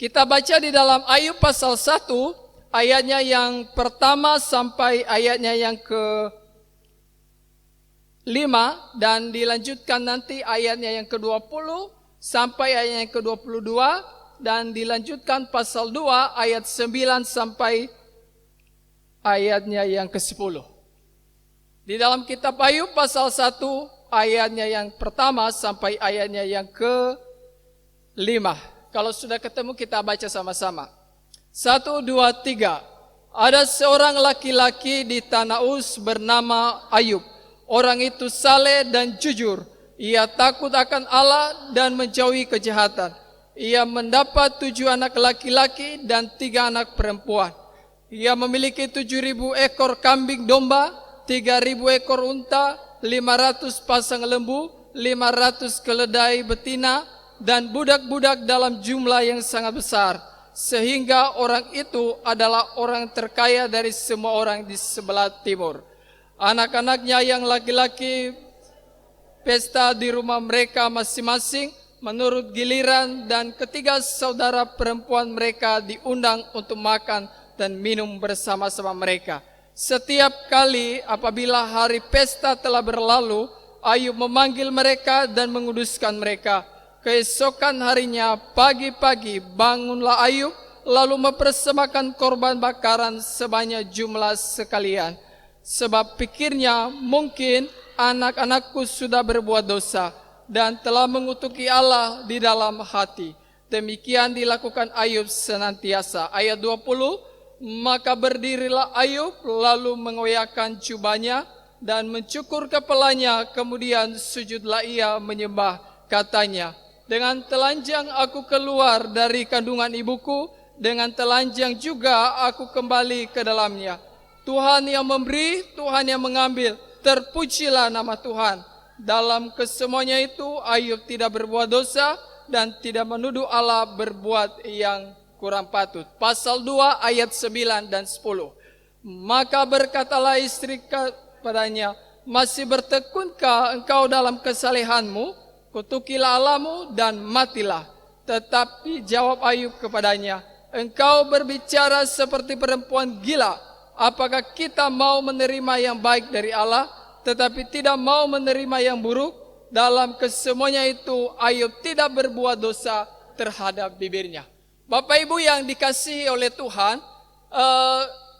Kita baca di dalam Ayub pasal 1, ayatnya yang pertama sampai ayatnya yang ke-5, dan dilanjutkan nanti ayatnya yang ke-20 sampai ayatnya yang ke-22, dan dilanjutkan pasal 2 ayat 9 sampai ayatnya yang ke-10. Di dalam kitab Ayub pasal 1 ayatnya yang pertama sampai ayatnya yang ke-5. Kalau sudah ketemu kita baca sama-sama. 1, 2, 3. Ada seorang laki-laki di tanah Uz bernama Ayub. Orang itu saleh dan jujur. Ia takut akan Allah dan menjauhi kejahatan. Ia mendapat 7 anak laki-laki dan 3 anak perempuan. Ia memiliki 7.000 ekor kambing domba, 3.000 ekor unta, 500 pasang lembu, 500 keledai betina, dan budak-budak dalam jumlah yang sangat besar. Sehingga orang itu adalah orang terkaya dari semua orang di sebelah timur. Anak-anaknya yang laki-laki pesta di rumah mereka masing-masing menurut giliran, dan ketiga saudara perempuan mereka diundang untuk makan dan minum bersama-sama mereka. Setiap kali apabila hari pesta telah berlalu, Ayub memanggil mereka dan menguduskan mereka. Keesokan harinya pagi-pagi bangunlah Ayub, lalu mempersembahkan korban bakaran sebanyak jumlah sekalian. Sebab pikirnya, mungkin anak-anakku sudah berbuat dosa dan telah mengutuki Allah di dalam hati. Demikian dilakukan Ayub senantiasa. Ayat 20, maka berdirilah Ayub lalu mengoyakkan jubahnya dan mencukur kepalanya, kemudian sujudlah ia menyembah. Katanya, dengan telanjang aku keluar dari kandungan ibuku, dengan telanjang juga aku kembali ke dalamnya. Tuhan yang memberi, Tuhan yang mengambil, terpujilah nama Tuhan. Dalam kesemuanya itu Ayub tidak berbuat dosa dan tidak menuduh Allah berbuat yang kurang patut. Pasal 2 ayat 9 dan 10. Maka berkatalah istri kepadanya, masih bertekunkah engkau dalam kesalehanmu? Kutukilah Allahmu dan matilah. Tetapi jawab Ayub kepadanya, engkau berbicara seperti perempuan gila. Apakah kita mau menerima yang baik dari Allah, tetapi tidak mau menerima yang buruk? Dalam kesemuanya itu Ayub tidak berbuat dosa terhadap bibirnya. Bapak Ibu yang dikasihi oleh Tuhan,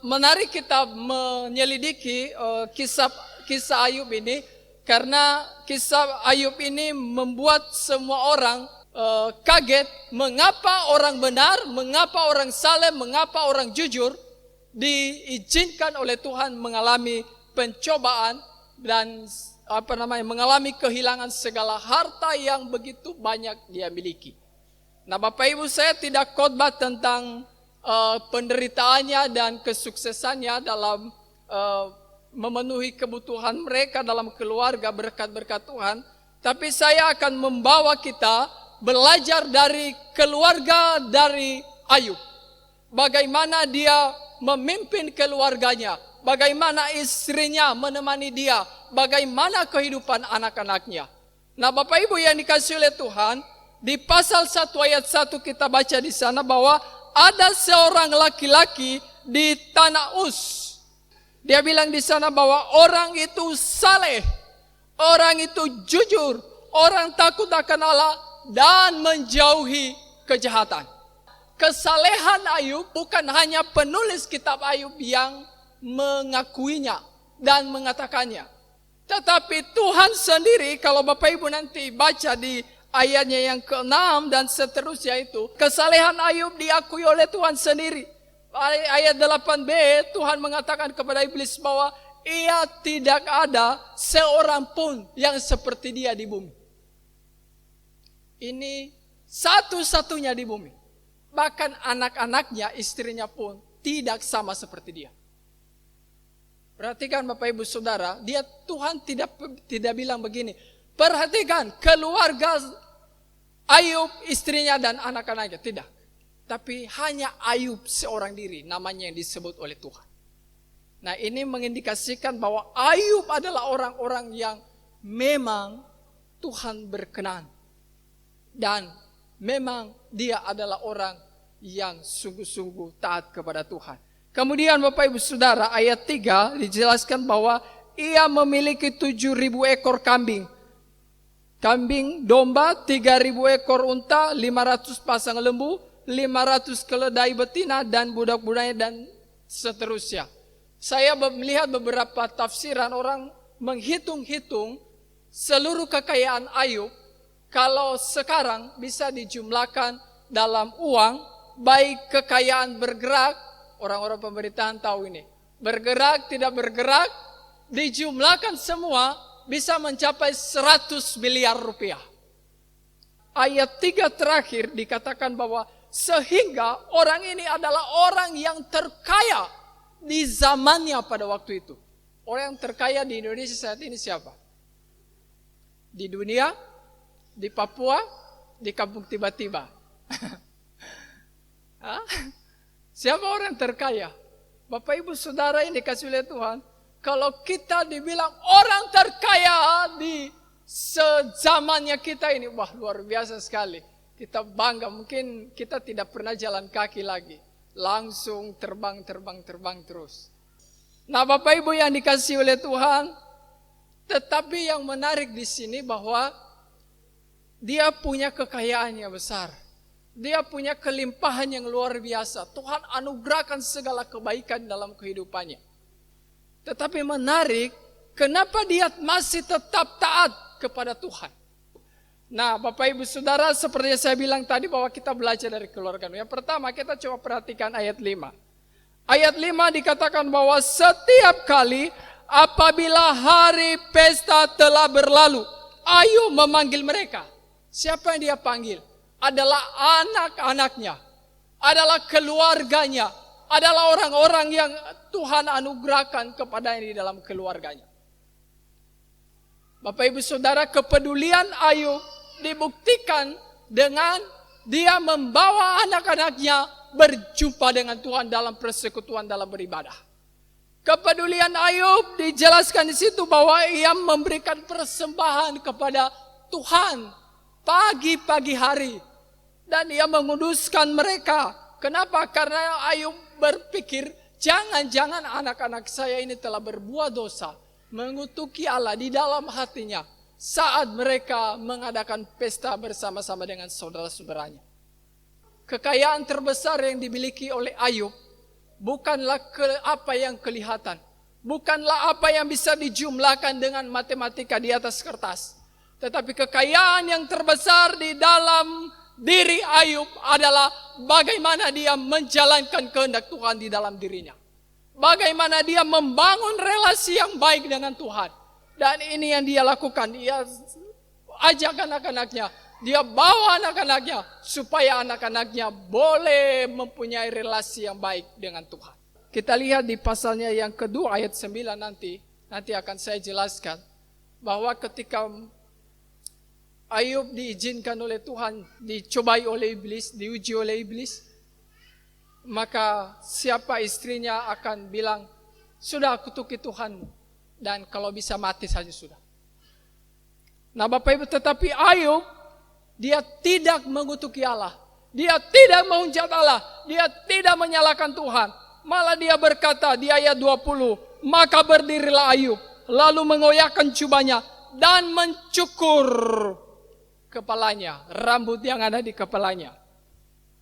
menarik kita menyelidiki kisah Ayub ini, karena kisah Ayub ini membuat semua orang kaget. Mengapa orang benar, mengapa orang saleh, mengapa orang jujur diizinkan oleh Tuhan mengalami pencobaan dan mengalami kehilangan segala harta yang begitu banyak dia miliki. Nah, Bapak Ibu, saya tidak khotbah tentang penderitaannya dan kesuksesannya dalam memenuhi kebutuhan mereka dalam keluarga berkat-berkat Tuhan. Tapi saya akan membawa kita belajar dari keluarga dari Ayub. Bagaimana dia memimpin keluarganya, bagaimana istrinya menemani dia, bagaimana kehidupan anak-anaknya. Nah, Bapak Ibu yang dikasihi oleh Tuhan, di pasal 1 ayat 1 kita baca di sana bahwa ada seorang laki-laki di tanah Uz. Dia bilang di sana bahwa orang itu saleh, orang itu jujur, orang takut akan Allah dan menjauhi kejahatan. Kesalehan Ayub bukan hanya penulis kitab Ayub yang mengakuinya dan mengatakannya, tetapi Tuhan sendiri. Kalau Bapak Ibu nanti baca di ayatnya yang ke-6 dan seterusnya itu, kesalehan Ayub diakui oleh Tuhan sendiri. Ayat 8b, Tuhan mengatakan kepada iblis bahwa ia tidak ada seorang pun yang seperti dia di bumi. Ini satu-satunya di bumi. Bahkan anak-anaknya, istrinya pun tidak sama seperti dia. Perhatikan Bapak Ibu Saudara, Tuhan tidak bilang begini. Perhatikan keluarga Ayub, istrinya dan anak-anaknya, tidak. Tapi hanya Ayub seorang diri namanya yang disebut oleh Tuhan. Nah, ini mengindikasikan bahwa Ayub adalah orang-orang yang memang Tuhan berkenan. Dan memang dia adalah orang yang sungguh-sungguh taat kepada Tuhan. Kemudian Bapak Ibu Saudara, ayat 3 dijelaskan bahwa ia memiliki 7.000 ekor kambing domba, 3.000 ekor unta, 500 pasang lembu, 500 keledai betina dan budak-budaknya dan seterusnya. Saya melihat beberapa tafsiran orang menghitung-hitung seluruh kekayaan Ayub kalau sekarang bisa dijumlahkan dalam uang, baik kekayaan bergerak, orang-orang pemerintahan tahu ini, bergerak, tidak bergerak, dijumlahkan semua bisa mencapai 100 miliar rupiah. Ayat 3 terakhir dikatakan bahwa sehingga orang ini adalah orang yang terkaya di zamannya pada waktu itu. Orang yang terkaya di Indonesia saat ini siapa? Di dunia, di Papua, di kampung tiba-tiba. Siapa orang terkaya? Bapak Ibu Saudara yang dikasih oleh Tuhan, kalau kita dibilang orang terkaya di sezamannya kita ini, wah luar biasa sekali. Kita bangga, mungkin kita tidak pernah jalan kaki lagi. Langsung terbang terus. Nah Bapak Ibu yang dikasih oleh Tuhan, tetapi yang menarik di sini bahwa dia punya kekayaan yang besar. Dia punya kelimpahan yang luar biasa. Tuhan anugerahkan segala kebaikan dalam kehidupannya. Tetapi menarik, kenapa dia masih tetap taat kepada Tuhan? Nah Bapak Ibu Saudara, seperti yang saya bilang tadi bahwa kita belajar dari keluarga. Yang pertama kita coba perhatikan ayat 5. Ayat 5 dikatakan bahwa setiap kali apabila hari pesta telah berlalu, Ayub memanggil mereka. Siapa yang dia panggil? Adalah anak-anaknya, adalah keluarganya, adalah orang-orang yang Tuhan anugerahkan kepadanya di dalam keluarganya. Bapak Ibu Saudara, kepedulian Ayub dibuktikan dengan dia membawa anak-anaknya berjumpa dengan Tuhan dalam persekutuan dalam beribadah. Kepedulian Ayub dijelaskan di situ bahwa ia memberikan persembahan kepada Tuhan pagi-pagi hari. Dan ia menguduskan mereka. Kenapa? Karena Ayub berpikir, jangan-jangan anak-anak saya ini telah berbuat dosa, mengutuki Allah di dalam hatinya saat mereka mengadakan pesta bersama-sama dengan saudara-saudaranya. Kekayaan terbesar yang dimiliki oleh Ayub bukanlah apa yang kelihatan, bukanlah apa yang bisa dijumlahkan dengan matematika di atas kertas, tetapi kekayaan yang terbesar di dalam diri Ayub adalah bagaimana dia menjalankan kehendak Tuhan di dalam dirinya. Bagaimana dia membangun relasi yang baik dengan Tuhan. Dan ini yang dia lakukan. Dia ajak anak-anaknya. Dia bawa anak-anaknya. Supaya anak-anaknya boleh mempunyai relasi yang baik dengan Tuhan. Kita lihat di pasalnya yang kedua ayat 9 nanti. Nanti akan saya jelaskan. Bahwa ketika Ayub diizinkan oleh Tuhan, dicobai oleh iblis, diuji oleh iblis, maka siapa istrinya akan bilang, sudah kutuki Tuhanmu, dan kalau bisa mati saja sudah. Nah Bapak Ibu, tetapi Ayub, dia tidak mengutuki Allah, dia tidak menghujat Allah, dia tidak menyalahkan Tuhan. Malah dia berkata di ayat 20, maka berdirilah Ayub, lalu mengoyakkan jubahnya, dan mencukur kepalanya, rambut yang ada di kepalanya.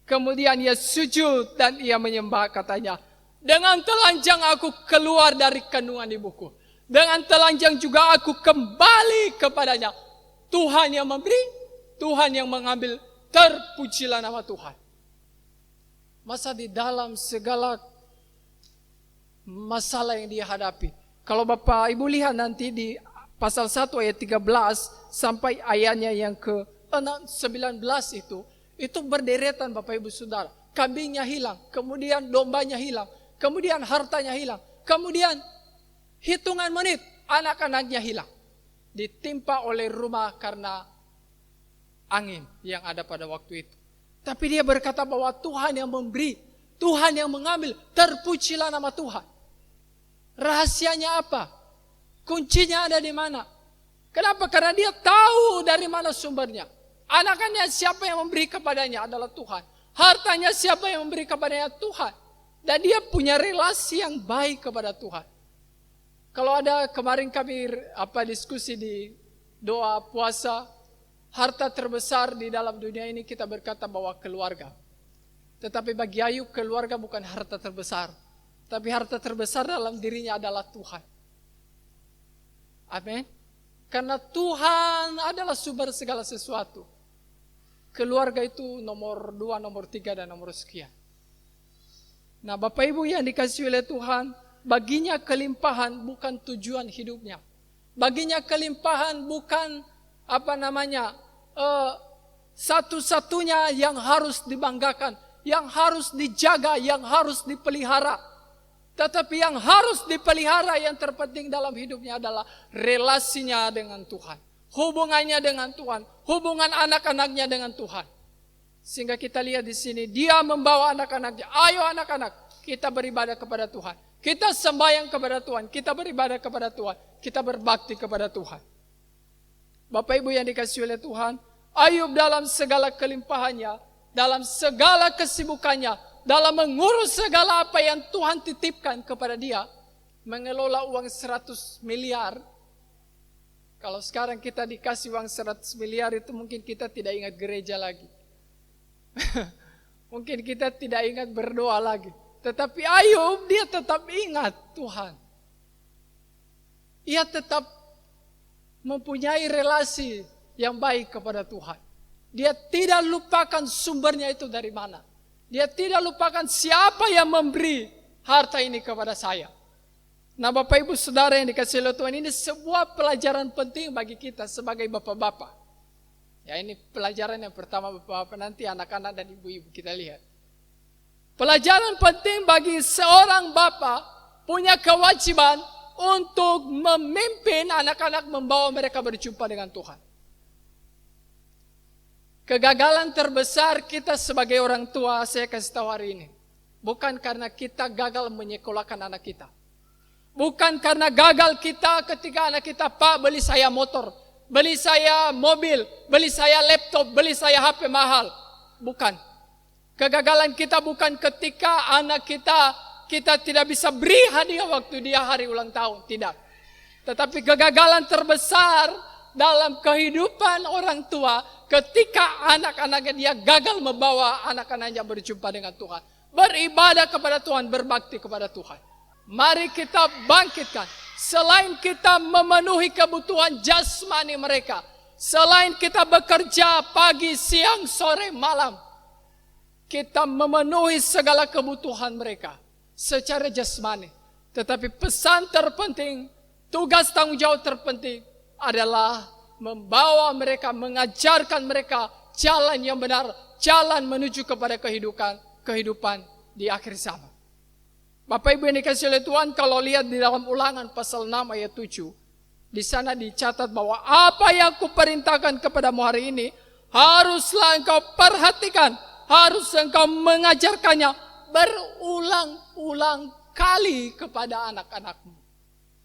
Kemudian ia sujud dan ia menyembah, katanya, dengan telanjang aku keluar dari kandungan ibuku, dengan telanjang juga aku kembali kepadanya. Tuhan yang memberi, Tuhan yang mengambil, terpujilah nama Tuhan. Masa di dalam segala masalah yang dia hadapi, kalau Bapak Ibu lihat nanti di pasal 1 ayat 13 sampai ayatnya yang ke-19 itu berderetan Bapak Ibu Saudara. Kambingnya hilang, kemudian dombanya hilang, kemudian hartanya hilang, kemudian hitungan menit anak-anaknya hilang. Ditimpa oleh rumah karena angin yang ada pada waktu itu. Tapi dia berkata bahwa Tuhan yang memberi, Tuhan yang mengambil, terpujilah nama Tuhan. Rahasianya apa? Kuncinya ada di mana? Kenapa? Karena dia tahu dari mana sumbernya. Anak-anaknya siapa yang memberi kepadanya adalah Tuhan. Hartanya siapa yang memberi kepadanya? Tuhan. Dan dia punya relasi yang baik kepada Tuhan. Kalau ada kemarin kami diskusi di doa puasa, harta terbesar di dalam dunia ini kita berkata bahwa keluarga. Tetapi bagi Ayub keluarga bukan harta terbesar. Tapi harta terbesar dalam dirinya adalah Tuhan. Amin. Karena Tuhan adalah sumber segala sesuatu. Keluarga itu nomor 2, nomor 3, dan nomor sekian. Nah, Bapak Ibu yang dikasihi oleh Tuhan, baginya kelimpahan bukan tujuan hidupnya. Baginya kelimpahan bukan satu-satunya yang harus dibanggakan, yang harus dijaga, yang harus dipelihara. Tetapi yang harus dipelihara, yang terpenting dalam hidupnya adalah relasinya dengan Tuhan. Hubungannya dengan Tuhan, hubungan anak-anaknya dengan Tuhan. Sehingga kita lihat di sini, dia membawa anak-anaknya. Ayo anak-anak, kita beribadah kepada Tuhan. Kita sembahyang kepada Tuhan, kita beribadah kepada Tuhan, kita berbakti kepada Tuhan. Bapak Ibu yang dikasihi oleh Tuhan, Ayub dalam segala kelimpahannya, dalam segala kesibukannya, dalam mengurus segala apa yang Tuhan titipkan kepada dia, mengelola uang 100 miliar. Kalau sekarang kita dikasih uang 100 miliar itu mungkin kita tidak ingat gereja lagi. Mungkin kita tidak ingat berdoa lagi. Tetapi Ayub dia tetap ingat Tuhan. Ia tetap mempunyai relasi yang baik kepada Tuhan. Dia tidak lupakan sumbernya itu dari mana. Dia tidak lupakan siapa yang memberi harta ini kepada saya. Nah, Bapak Ibu Saudara yang dikasihi oleh Tuhan, ini sebuah pelajaran penting bagi kita sebagai bapak-bapak. Ya, ini pelajaran yang pertama bapak-bapak, nanti anak-anak dan ibu-ibu kita lihat. Pelajaran penting bagi seorang bapak punya kewajiban untuk memimpin anak-anak, membawa mereka berjumpa dengan Tuhan. Kegagalan terbesar kita sebagai orang tua, saya kasih tahu hari ini, bukan karena kita gagal menyekolahkan anak kita. Bukan karena gagal kita ketika anak kita, Pak beli saya motor, beli saya mobil, beli saya laptop, beli saya HP mahal. Bukan. Kegagalan kita bukan ketika anak kita tidak bisa beri hadiah waktu dia hari ulang tahun. Tidak. Tetapi kegagalan terbesar dalam kehidupan orang tua ketika anak-anaknya dia gagal membawa anak-anaknya berjumpa dengan Tuhan. Beribadah kepada Tuhan, berbakti kepada Tuhan. Mari kita bangkitkan. Selain kita memenuhi kebutuhan jasmani mereka, selain kita bekerja pagi, siang, sore, malam, kita memenuhi segala kebutuhan mereka secara jasmani. Tetapi pesan terpenting, tugas tanggung jawab terpenting adalah membawa mereka, mengajarkan mereka jalan yang benar, jalan menuju kepada kehidupan di akhir zaman. Bapak Ibu yang dikasihi oleh Tuhan, kalau lihat di dalam Ulangan pasal 6 ayat 7, di sana dicatat bahwa apa yang kuperintahkan kepadamu hari ini haruslah engkau perhatikan, harus engkau mengajarkannya berulang-ulang kali kepada anak-anakmu.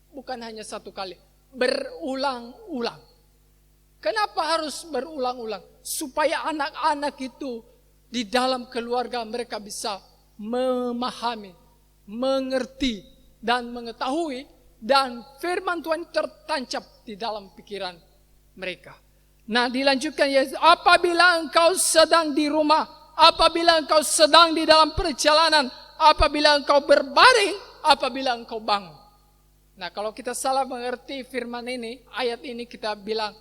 Bukan hanya satu kali, berulang-ulang. Kenapa harus berulang-ulang? Supaya anak-anak itu di dalam keluarga mereka bisa memahami, mengerti, dan mengetahui, dan firman Tuhan tertancap di dalam pikiran mereka. Nah, dilanjutkan ya, apabila engkau sedang di rumah, apabila engkau sedang di dalam perjalanan, apabila engkau berbaring, apabila engkau bangun. Nah, kalau kita salah mengerti firman ini, ayat ini kita bilang,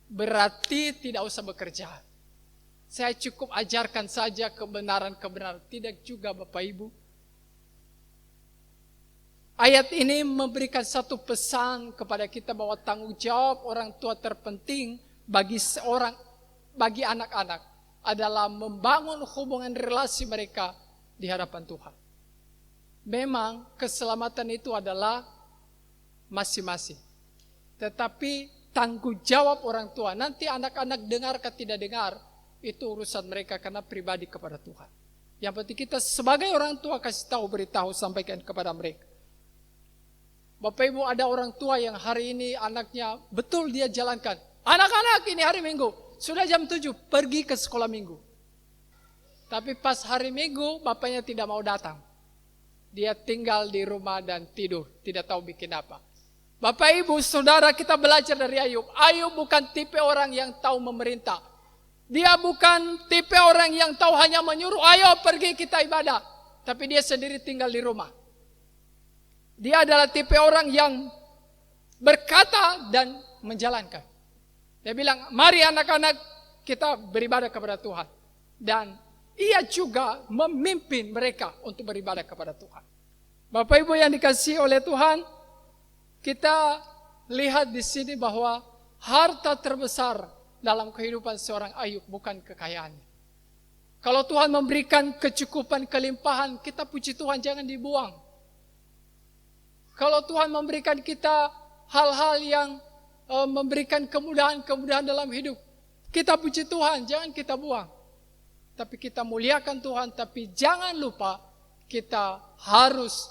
berarti tidak usah bekerja. Saya cukup ajarkan saja kebenaran-kebenaran. Tidak juga Bapak Ibu. Ayat ini memberikan satu pesan kepada kita bahwa tanggung jawab orang tua terpenting bagi anak-anak adalah membangun hubungan relasi mereka di hadapan Tuhan. Memang keselamatan itu adalah masing-masing. Tetapi tanggung jawab orang tua, nanti anak-anak dengar atau tidak dengar, itu urusan mereka karena pribadi kepada Tuhan. Yang penting kita sebagai orang tua kasih tahu, beritahu, sampaikan kepada mereka. Bapak Ibu, ada orang tua yang hari ini anaknya betul dia jalankan. Anak-anak ini hari Minggu, sudah jam 7, pergi ke sekolah Minggu. Tapi pas hari Minggu, bapaknya tidak mau datang. Dia tinggal di rumah dan tidur, tidak tahu bikin apa. Bapak Ibu, Saudara, kita belajar dari Ayub. Ayub bukan tipe orang yang tahu memerintah. Dia bukan tipe orang yang tahu hanya menyuruh, ayo pergi kita ibadah. Tapi dia sendiri tinggal di rumah. Dia adalah tipe orang yang berkata dan menjalankan. Dia bilang, mari anak-anak kita beribadah kepada Tuhan. Dan ia juga memimpin mereka untuk beribadah kepada Tuhan. Bapak Ibu yang dikasihi oleh Tuhan, kita lihat di sini bahwa harta terbesar dalam kehidupan seorang Ayub bukan kekayaannya. Kalau Tuhan memberikan kecukupan, kelimpahan, kita puji Tuhan, jangan dibuang. Kalau Tuhan memberikan kita hal-hal yang memberikan kemudahan-kemudahan dalam hidup, kita puji Tuhan, jangan kita buang. Tapi kita muliakan Tuhan, tapi jangan lupa kita harus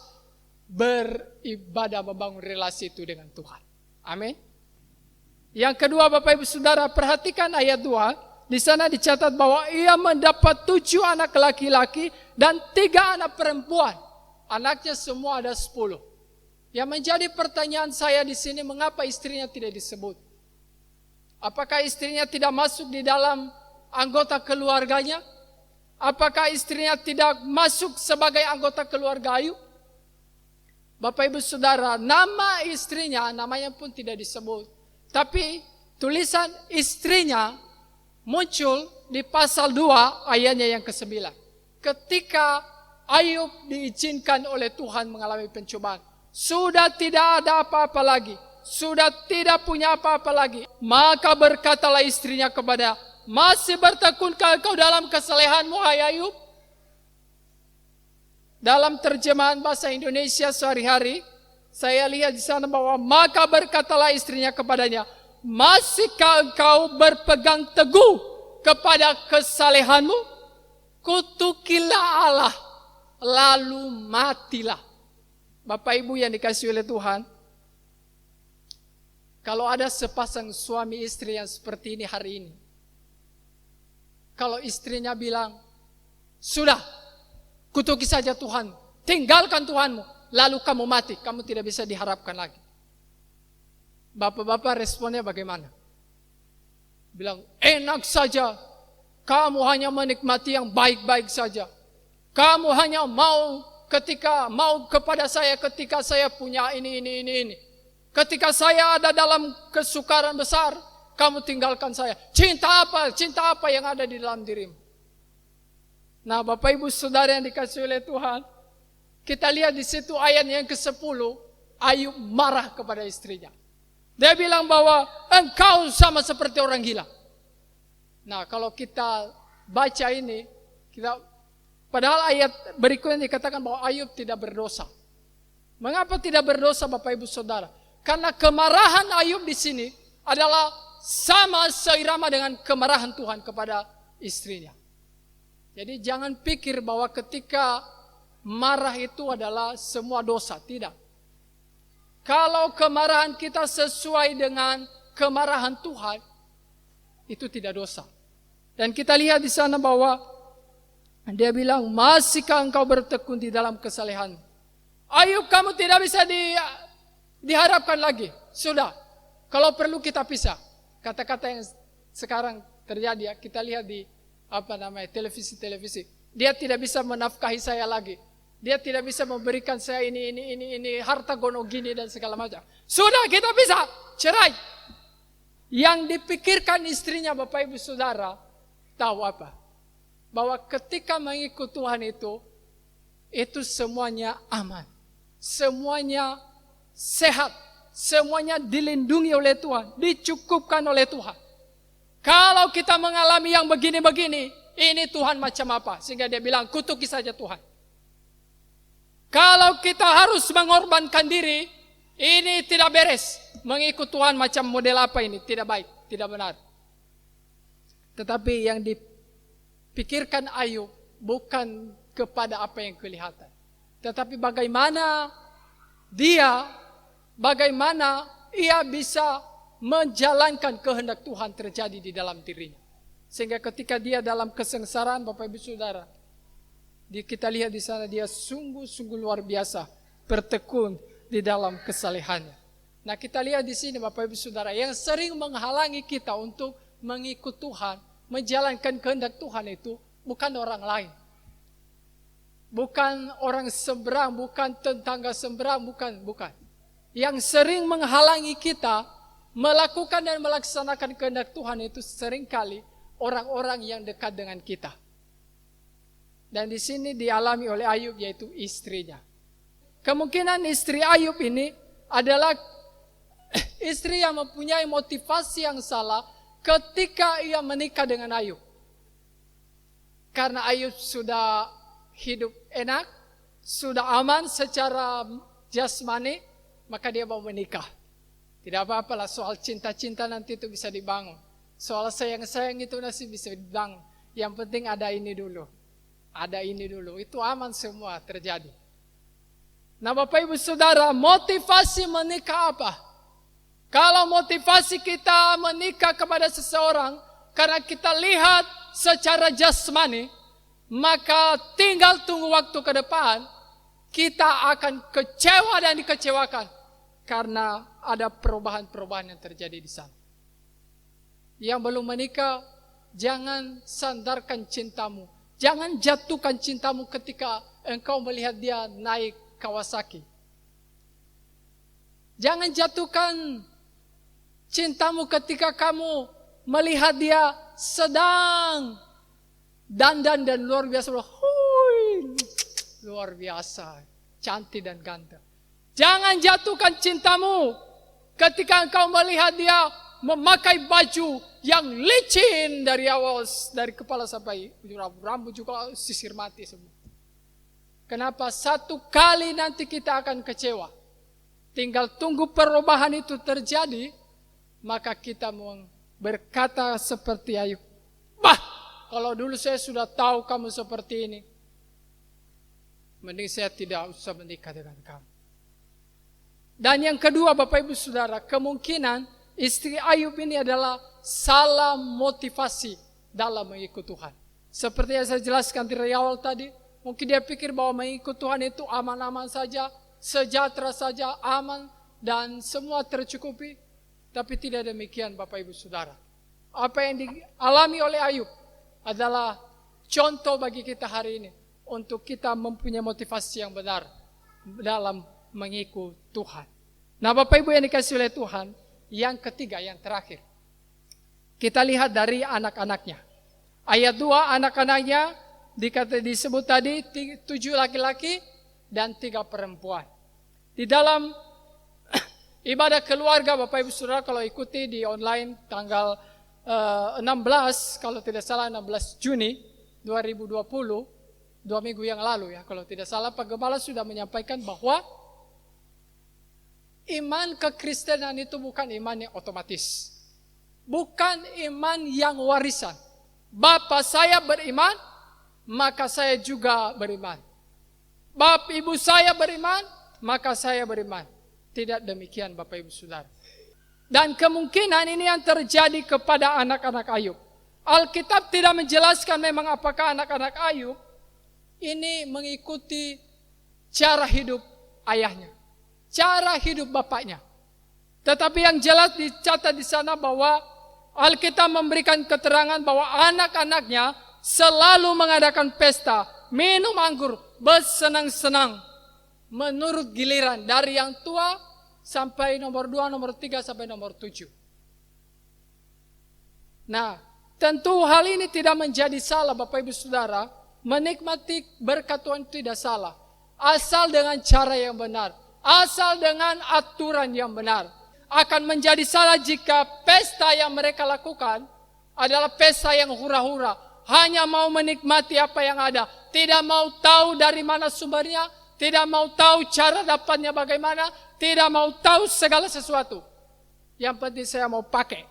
beribadah, membangun relasi itu dengan Tuhan. Amin. Yang kedua, Bapak Ibu Saudara, perhatikan ayat 2. Di sana dicatat bahwa ia mendapat 7 anak laki-laki dan 3 anak perempuan. Anaknya semua ada 10. Yang menjadi pertanyaan saya di sini, mengapa istrinya tidak disebut? Apakah istrinya tidak masuk di dalam anggota keluarganya? Apakah istrinya tidak masuk sebagai anggota keluarga Ayub? Bapak Ibu Saudara, nama istrinya, namanya pun tidak disebut. Tapi tulisan istrinya muncul di pasal 2 ayatnya yang ke-9. Ketika Ayub diizinkan oleh Tuhan mengalami pencobaan, sudah tidak ada apa-apa lagi, sudah tidak punya apa-apa lagi. Maka berkatalah istrinya kepada, masih bertekunkah kau dalam kesalehanmu, hai Ayub? Dalam terjemahan bahasa Indonesia sehari-hari, saya lihat di sana bahwa maka berkatalah istrinya kepadanya, masihkah engkau berpegang teguh kepada kesalehanmu? Kutukilah Allah, lalu matilah. Bapak Ibu yang dikasihi oleh Tuhan, kalau ada sepasang suami istri yang seperti ini hari ini, kalau istrinya bilang, sudah, kutuki saja Tuhan, tinggalkan Tuhanmu, lalu kamu mati, kamu tidak bisa diharapkan lagi. Bapak-bapak responnya bagaimana? Bilang, enak saja, kamu hanya menikmati yang baik-baik saja. Kamu hanya mau kepada saya ketika saya punya ini. Ketika saya ada dalam kesukaran besar, kamu tinggalkan saya. Cinta apa yang ada di dalam dirimu? Nah, Bapak Ibu Saudara yang dikasihi oleh Tuhan, kita lihat di situ ayat yang ke-10, Ayub marah kepada istrinya. Dia bilang bahwa engkau sama seperti orang gila. Nah, kalau kita baca ini, padahal ayat berikutnya dikatakan bahwa Ayub tidak berdosa. Mengapa tidak berdosa, Bapak Ibu Saudara? Karena kemarahan Ayub di sini adalah sama seirama dengan kemarahan Tuhan kepada istrinya. Jadi jangan pikir bahwa ketika marah itu adalah semua dosa, tidak. Kalau kemarahan kita sesuai dengan kemarahan Tuhan, itu tidak dosa. Dan kita lihat di sana bahwa dia bilang, masihkah engkau bertekun di dalam kesalehan? Ayub, kamu tidak bisa diharapkan lagi. Sudah, kalau perlu kita pisah. Kata-kata yang sekarang terjadi, kita lihat di televisi. Dia tidak bisa menafkahi saya lagi. Dia tidak bisa memberikan saya ini harta gono gini dan segala macam. Sudah, kita bisa cerai. Yang dipikirkan istrinya, Bapak Ibu Saudara, tahu apa? Bahwa ketika mengikut Tuhan itu semuanya aman. Semuanya sehat. Semuanya dilindungi oleh Tuhan. Dicukupkan oleh Tuhan. Kalau kita mengalami yang begini-begini, ini Tuhan macam apa? Sehingga dia bilang, kutuki saja Tuhan. Kalau kita harus mengorbankan diri, ini tidak beres. Mengikut Tuhan macam model apa ini? Tidak baik, tidak benar. Tetapi yang dipikirkan Ayub bukan kepada apa yang kelihatan. Tetapi bagaimana ia bisa menjalankan kehendak Tuhan terjadi di dalam dirinya. Sehingga ketika dia dalam kesengsaraan, Bapak Ibu Saudara, Kita lihat di sana dia sungguh-sungguh luar biasa bertekun di dalam kesalehannya. Nah, kita lihat di sini Bapak Ibu Saudara, yang sering menghalangi kita untuk mengikut Tuhan, menjalankan kehendak Tuhan itu bukan orang lain. Bukan orang seberang, bukan tetangga seberang, bukan. Yang sering menghalangi kita melakukan dan melaksanakan kehendak Tuhan itu seringkali orang-orang yang dekat dengan kita. Dan di sini dialami oleh Ayub, yaitu istrinya. Kemungkinan istri Ayub ini adalah istri yang mempunyai motivasi yang salah ketika ia menikah dengan Ayub. Karena Ayub sudah hidup enak, sudah aman secara jasmani, maka dia mau menikah. Tidak apa-apalah, soal cinta-cinta nanti itu bisa dibangun. Soal sayang-sayang itu masih bisa dibangun. Yang penting ada ini dulu. Ada ini dulu, itu aman semua terjadi. Nah Bapak Ibu Saudara, motivasi menikah apa? Kalau motivasi kita menikah kepada seseorang karena kita lihat secara jasmani, maka tinggal tunggu waktu ke depan, kita akan kecewa dan dikecewakan. Karena ada perubahan-perubahan yang terjadi di sana. Yang belum menikah, jangan sandarkan cintamu. Jangan jatuhkan cintamu ketika engkau melihat dia naik Kawasaki. Jangan jatuhkan cintamu ketika kamu melihat dia sedang dandan dan luar biasa. Luar biasa, cantik dan ganteng. Jangan jatuhkan cintamu ketika engkau melihat dia memakai baju yang licin dari awal, dari kepala sampai rambut juga sisir mati semua. Kenapa? Satu kali nanti kita akan kecewa. Tinggal tunggu perubahan itu terjadi, maka kita mau berkata seperti Ayub. Bah, kalau dulu saya sudah tahu kamu seperti ini, mending saya tidak usah menikah dengan kamu. Dan yang kedua Bapak Ibu Saudara, kemungkinan istri Ayub ini adalah salah motivasi dalam mengikut Tuhan. Seperti yang saya jelaskan dari awal tadi, mungkin dia pikir bahwa mengikut Tuhan itu aman-aman saja, sejahtera saja, aman, dan semua tercukupi. Tapi tidak demikian Bapak Ibu Saudara. Apa yang dialami oleh Ayub adalah contoh bagi kita hari ini, untuk kita mempunyai motivasi yang benar dalam mengikut Tuhan. Nah Bapak Ibu yang dikasihi oleh Tuhan, yang ketiga, yang terakhir, kita lihat dari anak-anaknya. Ayat 2, anak-anaknya disebut tadi 7 laki-laki dan 3 perempuan. Di dalam ibadah keluarga Bapak Ibu Saudara, kalau ikuti di online tanggal 16, kalau tidak salah 16 Juni 2020, 2 minggu yang lalu ya, kalau tidak salah Pak Gembala sudah menyampaikan bahwa iman kekristenan itu bukan iman yang otomatis. Bukan iman yang warisan. Bapak saya beriman, maka saya juga beriman. Bapak ibu saya beriman, maka saya beriman. Tidak demikian Bapak Ibu Saudara. Dan kemungkinan ini yang terjadi kepada anak-anak Ayub. Alkitab tidak menjelaskan memang apakah anak-anak Ayub ini mengikuti cara hidup ayahnya, cara hidup bapaknya. Tetapi yang jelas dicatat di sana bahwa Alkitab memberikan keterangan bahwa anak-anaknya selalu mengadakan pesta, minum anggur, bersenang-senang menurut giliran, dari yang tua sampai nomor 2, nomor 3 sampai nomor 7. Nah, tentu hal ini tidak menjadi salah Bapak Ibu Saudara. Menikmati berkat Tuhan tidak salah, asal dengan cara yang benar, asal dengan aturan yang benar. Akan menjadi salah jika pesta yang mereka lakukan adalah pesta yang hura-hura, hanya mau menikmati apa yang ada, tidak mau tahu dari mana sumbernya, tidak mau tahu cara dapatnya bagaimana, tidak mau tahu segala sesuatu. Yang penting saya mau pakai,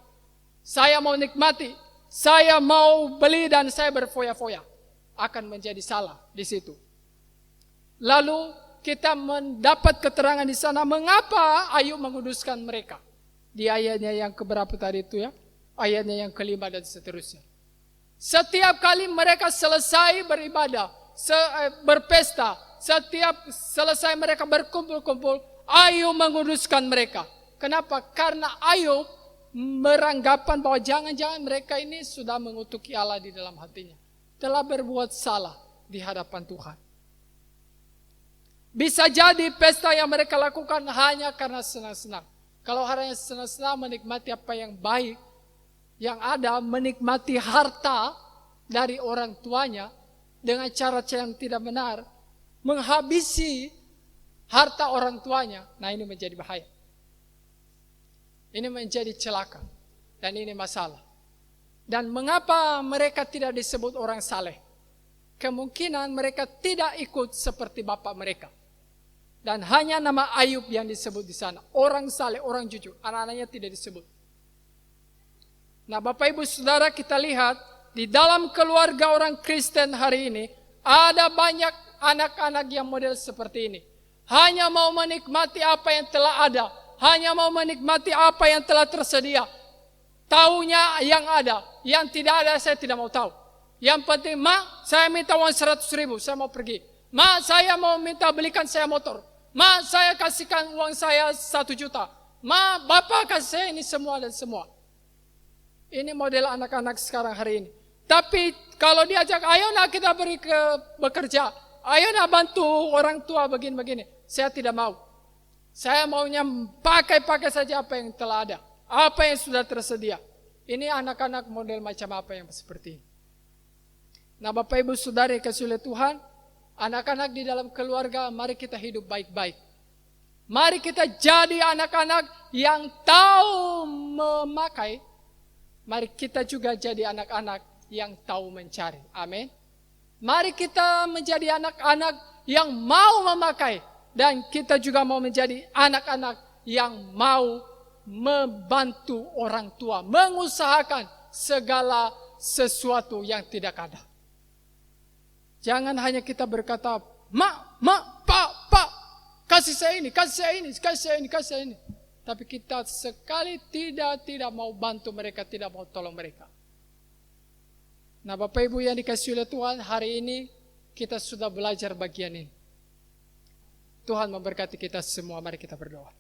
saya mau nikmati, saya mau beli dan saya berfoya-foya. Akan menjadi salah di situ. Lalu kita mendapat keterangan di sana mengapa Ayub menguduskan mereka. Di ayatnya yang keberapa tadi itu ya? Ayatnya yang kelima dan seterusnya. Setiap kali mereka selesai beribadah, berpesta, setiap selesai mereka berkumpul-kumpul, Ayub menguduskan mereka. Kenapa? Karena Ayub beranggapan bahwa jangan-jangan mereka ini sudah mengutuki Allah di dalam hatinya, telah berbuat salah di hadapan Tuhan. Bisa jadi pesta yang mereka lakukan hanya karena senang-senang. Kalau hanya senang-senang menikmati apa yang baik yang ada, menikmati harta dari orang tuanya dengan cara yang tidak benar, menghabisi harta orang tuanya, nah ini menjadi bahaya. Ini menjadi celaka dan ini masalah. Dan mengapa mereka tidak disebut orang saleh? Kemungkinan mereka tidak ikut seperti bapak mereka. Dan hanya nama Ayub yang disebut di sana. Orang saleh, orang jujur. Anak-anaknya tidak disebut. Nah Bapak Ibu Saudara, kita lihat di dalam keluarga orang Kristen hari ini, ada banyak anak-anak yang model seperti ini. Hanya mau menikmati apa yang telah ada. Hanya mau menikmati apa yang telah tersedia. Taunya yang ada. Yang tidak ada saya tidak mau tahu. Yang penting, Ma, saya minta uang 100 ribu, saya mau pergi. Ma, saya mau minta belikan saya motor. Ma, saya kasihkan uang saya 1 juta. Ma, Bapak kasih saya ini semua dan semua. Ini model anak-anak sekarang hari ini. Tapi kalau diajak, ayo nak kita beri ke bekerja. Ayo nak bantu orang tua begini-begini. Saya tidak mau. Saya maunya pakai saja apa yang telah ada. Apa yang sudah tersedia. Ini anak-anak model macam apa yang seperti ini. Nah Bapak Ibu Saudara yang kasih oleh Tuhan, anak-anak di dalam keluarga, mari kita hidup baik-baik. Mari kita jadi anak-anak yang tahu memakai. Mari kita juga jadi anak-anak yang tahu mencari. Amin. Mari kita menjadi anak-anak yang mau memakai. Dan kita juga mau menjadi anak-anak yang mau membantu orang tua. Mengusahakan segala sesuatu yang tidak ada. Jangan hanya kita berkata, Mak, Pak, kasih saya ini, kasih saya ini, kasih saya ini, kasih saya ini. Tapi kita sekali tidak mau bantu mereka, tidak mau tolong mereka. Nah Bapak Ibu yang dikasih oleh Tuhan, hari ini kita sudah belajar bagian ini. Tuhan memberkati kita semua, mari kita berdoa.